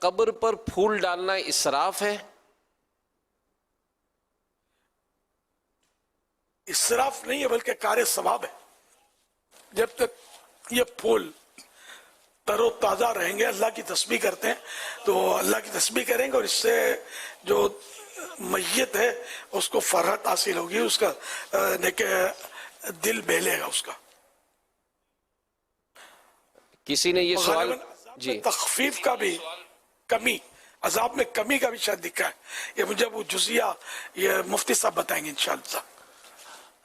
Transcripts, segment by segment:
قبر پر پھول ڈالنا اسراف ہے؟ اسراف نہیں ہے بلکہ کار ثواب ہے. جب تک یہ پھول تر و تازہ رہیں گے، اللہ کی تسبیح کرتے ہیں تو اللہ کی تسبیح کریں گے، اور اس سے جو میت ہے اس کو فرحت حاصل ہوگی، اس کا دل بہلے گا اس کا. کسی نے یہ سوال جی تخفیف کا بھی کمی، عذاب میں کمی کا بھی شاید دکھا ہے. یہ مجھے وہ جزیہ یہ مفتی صاحب بتائیں گے انشاءاللہ.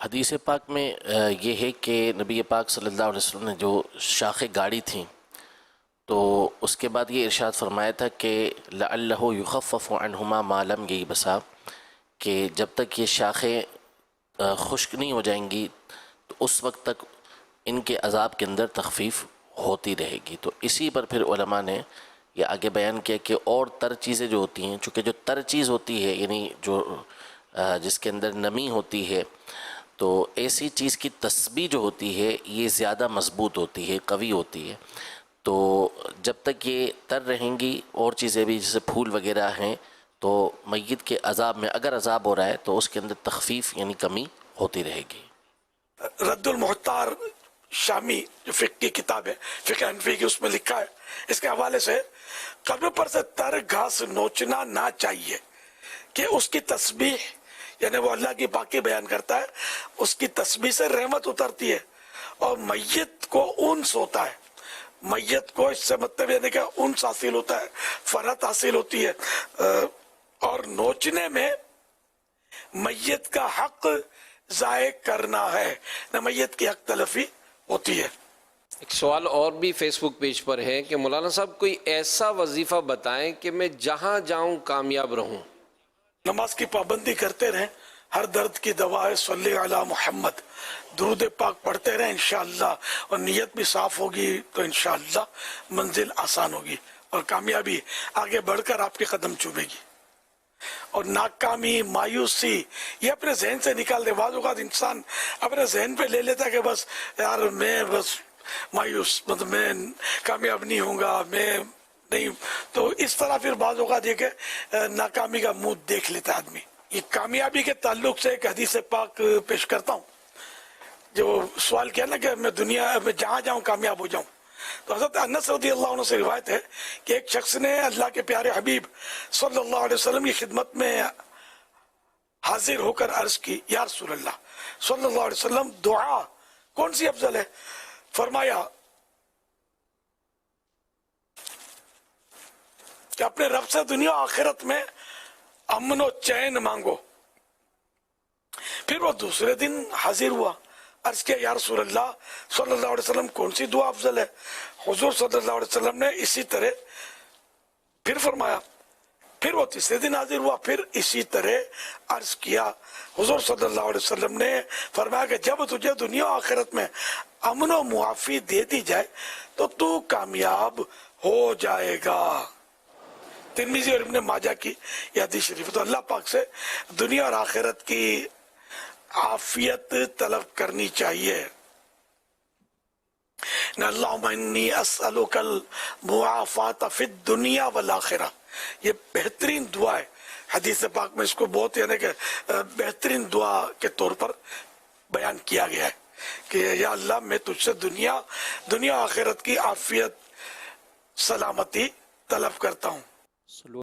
حدیث پاک میں یہ ہے کہ نبی پاک صلی اللہ علیہ وسلم نے جو شاخیں گاڑی تھیں تو اس کے بعد یہ ارشاد فرمایا تھا کہ لعلہ یخفف عنہما ما لم ییبسا، کہ جب تک یہ شاخیں خشک نہیں ہو جائیں گی تو اس وقت تک ان کے عذاب کے اندر تخفیف ہوتی رہے گی. تو اسی پر پھر علماء نے یہ آگے بیان کیا کہ اور تر چیزیں جو ہوتی ہیں، چونکہ جو تر چیز ہوتی ہے یعنی جو جس کے اندر نمی ہوتی ہے، تو ایسی چیز کی تسبیح جو ہوتی ہے یہ زیادہ مضبوط ہوتی ہے، قوی ہوتی ہے. تو جب تک یہ تر رہیں گی اور چیزیں بھی جیسے پھول وغیرہ ہیں تو میت کے عذاب میں اگر عذاب ہو رہا ہے تو اس کے اندر تخفیف یعنی کمی ہوتی رہے گی. رد المحتار شامی جو فقہ کی کتاب ہے، فقہ حنفی کی، اس میں لکھا ہے اس کے حوالے سے قبر پر سے تر گھاس نوچنا نہ چاہیے کہ اس کی تسبیح، یعنی وہ اللہ کی پاکی بیان کرتا ہے، اس کی تسبیح سے رحمت اترتی ہے اور میت کو انس ہوتا ہے. میت کو اس سے مطلب یعنی کہ انس حاصل ہوتا ہے، فرحت حاصل ہوتی ہے. اور نوچنے میں میت کا حق ضائع کرنا ہے، نہ میت کی حق تلفی ہوتی ہے. ایک سوال اور بھی فیس بک پیج پر ہے کہ مولانا صاحب کوئی ایسا وظیفہ بتائیں کہ میں جہاں جاؤں کامیاب رہوں. نماز کی پابندی کرتے رہیں، ہر درد کی دوا ہے صلی علی محمد، درود پاک پڑھتے رہیں انشاءاللہ، اور نیت بھی صاف ہوگی تو انشاءاللہ منزل آسان ہوگی اور کامیابی آگے بڑھ کر آپ کے قدم چومے گی. اور ناکامی، مایوسی یہ اپنے ذہن سے نکال دے. بعض اوقات انسان اپنے ذہن پہ لے لیتا ہے کہ بس یار میں بس مایوس، مطلب میں کامیاب نہیں ہوں گا، میں نہیں، تو اس طرح پھر بعض اوقات یہ کہ ناکامی کا منہ دیکھ لیتا ہے آدمی. یہ کامیابی کے تعلق سے ایک حدیث پاک پیش کرتا ہوں. جو سوال کیا نا کہ میں دنیا میں جہاں جاؤں کامیاب ہو جاؤں، تو حضرت انس رضی اللہ عنہ سے روایت ہے کہ ایک شخص نے اللہ کے پیارے حبیب صلی اللہ علیہ وسلم کی خدمت میں حاضر ہو کر عرض کی، یا رسول اللہ صلی اللہ علیہ وسلم دعا کون سی افضل ہے؟ فرمایا کہ اپنے رب سے دنیا و آخرت میں امن و چین مانگو. پھر وہ دوسرے دن حاضر ہوا، عرض کیا یا رسول اللہ صلی اللہ علیہ وسلم کون سی دعا افضل ہے؟ حضور صلی اللہ علیہ وسلم نے اسی طرح پھر فرمایا. پھر وہ تیسرے دن حاضر ہوا، پھر اسی طرح عرض کیا. حضور صلی اللہ علیہ وسلم نے فرمایا کہ جب تجھے دنیا و آخرت میں امن و معافی دے دی جائے تو کامیاب ہو جائے گا. ترمذی اور ابن ماجہ کی یہ حدیث شریف. تو اللہ پاک سے دنیا اور آخرت کی عافیت طلب کرنی چاہیے. اللہم انی اسألک المعافات فی الدنیا والآخرہ، یہ بہترین دعا ہے. حدیث پاک میں اس کو بہت یعنی کہ بہترین دعا کے طور پر بیان کیا گیا ہے کہ یا اللہ میں تجھ سے دنیا آخرت کی عافیت سلامتی طلب کرتا ہوں.